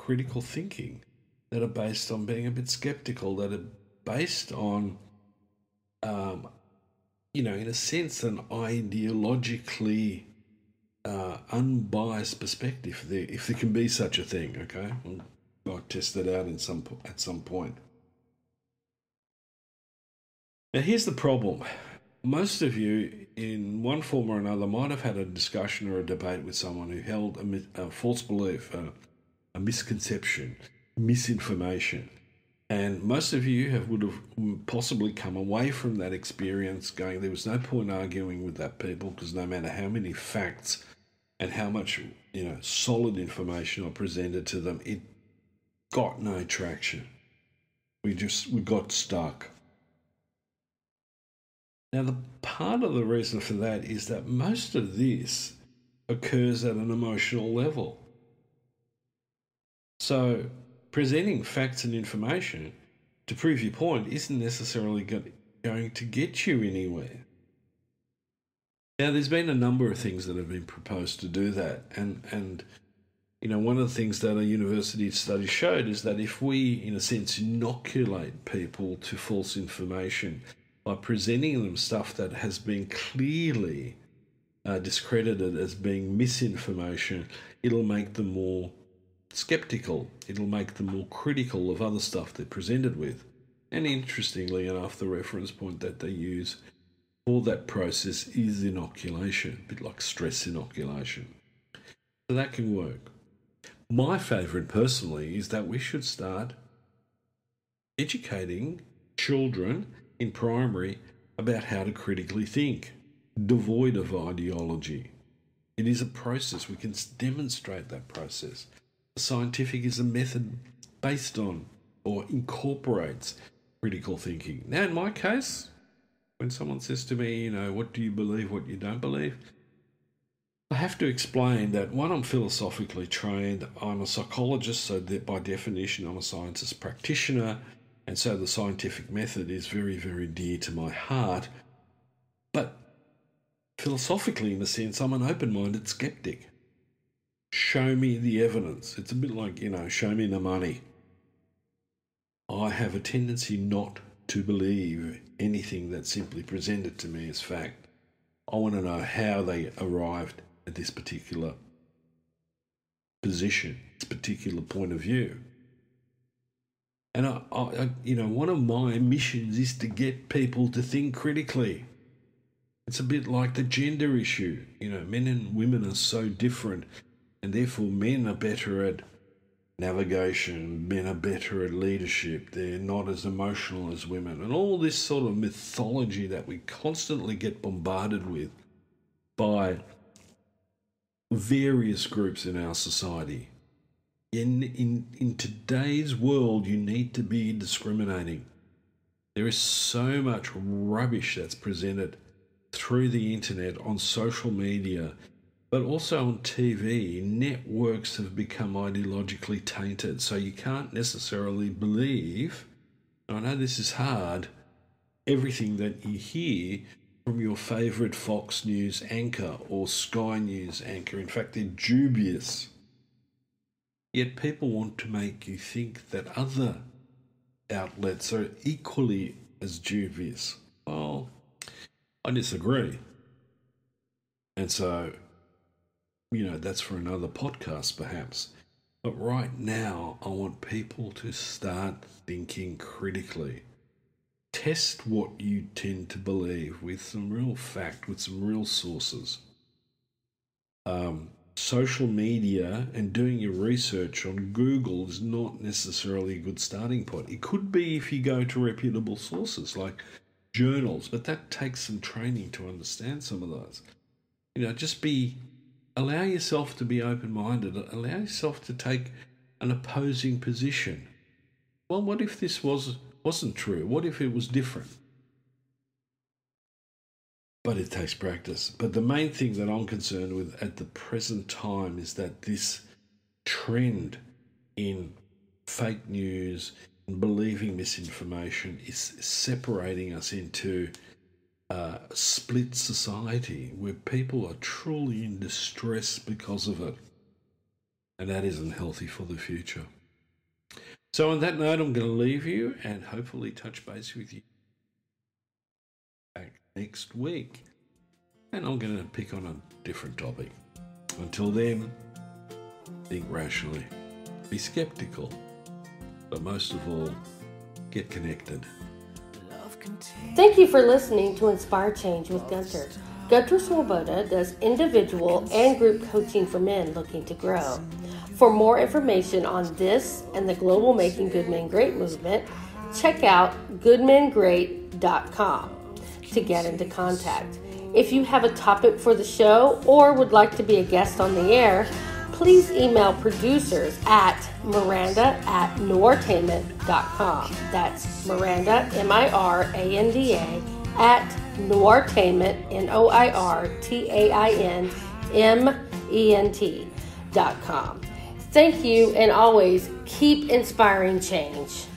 critical thinking, that are based on being a bit skeptical, that are based on, in a sense, an ideologically unbiased perspective, if there can be such a thing. Okay, I'll test that out at some point. Now, here's the problem. Most of you, in one form or another, might have had a discussion or a debate with someone who held a false belief, a misconception, misinformation. And most of you would have possibly come away from that experience going, there was no point arguing with that people, because no matter how many facts and how much solid information I presented to them, it got no traction. We got stuck. Now, the part of the reason for that is that most of this occurs at an emotional level. So, presenting facts and information to prove your point isn't necessarily going to get you anywhere. Now, there's been a number of things that have been proposed to do that, and one of the things that a university study showed is that if we, in a sense, inoculate people to false information by presenting them stuff that has been clearly discredited as being misinformation, it'll make them more skeptical. It'll make them more critical of other stuff they're presented with. And interestingly enough, the reference point that they use for that process is inoculation, a bit like stress inoculation. So that can work. My favourite personally is that we should start educating children in primary about how to critically think, devoid of ideology. It is a process. We can demonstrate that process. Scientific is a method based on or incorporates critical thinking. Now, in my case, when someone says to me, what do you believe, what you don't believe, I have to explain that, one, I'm philosophically trained, I'm a psychologist, so that by definition I'm a scientist practitioner, and so the scientific method is very, very dear to my heart. But philosophically, in a sense, I'm an open-minded skeptic. Show me the evidence. It's a bit like, show me the money. I have a tendency not to believe anything that's simply presented to me as fact. I want to know how they arrived at this particular position, this particular point of view. And one of my missions is to get people to think critically. It's a bit like the gender issue. Men and women are so different, and therefore men are better at navigation, men are better at leadership, they're not as emotional as women, and all this sort of mythology that we constantly get bombarded with by various groups in our society. In today's world, you need to be discriminating. There is so much rubbish that's presented through the internet, on social media, but also on TV. Networks have become ideologically tainted, so you can't necessarily believe, I know this is hard, everything that you hear from your favourite Fox News anchor or Sky News anchor. In fact, they're dubious. Yet people want to make you think that other outlets are equally as dubious. Well, I disagree. And so, that's for another podcast perhaps. But right now, I want people to start thinking critically. Test what you tend to believe with some real fact, with some real sources. Social media and doing your research on Google is not necessarily a good starting point. It could be if you go to reputable sources like journals, but that takes some training to understand some of those. Allow yourself to be open-minded. Allow yourself to take an opposing position. Well, what if this wasn't true? What if it was different? But it takes practice. But the main thing that I'm concerned with at the present time is that this trend in fake news and believing misinformation is separating us into a split society where people are truly in distress because of it. And that isn't healthy for the future. So on that note, I'm going to leave you and hopefully touch base with you back next week. And I'm going to pick on a different topic. Until then, think rationally, be skeptical, but most of all, get connected. Thank you for listening to Inspire Change with Gunter. Gunter Swoboda does individual and group coaching for men looking to grow. For more information on this and the global Making Good Men Great movement, check out goodmengreat.com to get into contact. If you have a topic for the show or would like to be a guest on the air, please email producers at miranda@noirtainment.com. That's Miranda, M-I-R-A-N-D-A, at noirtainment, noirtainment.com. Thank you, and always keep inspiring change.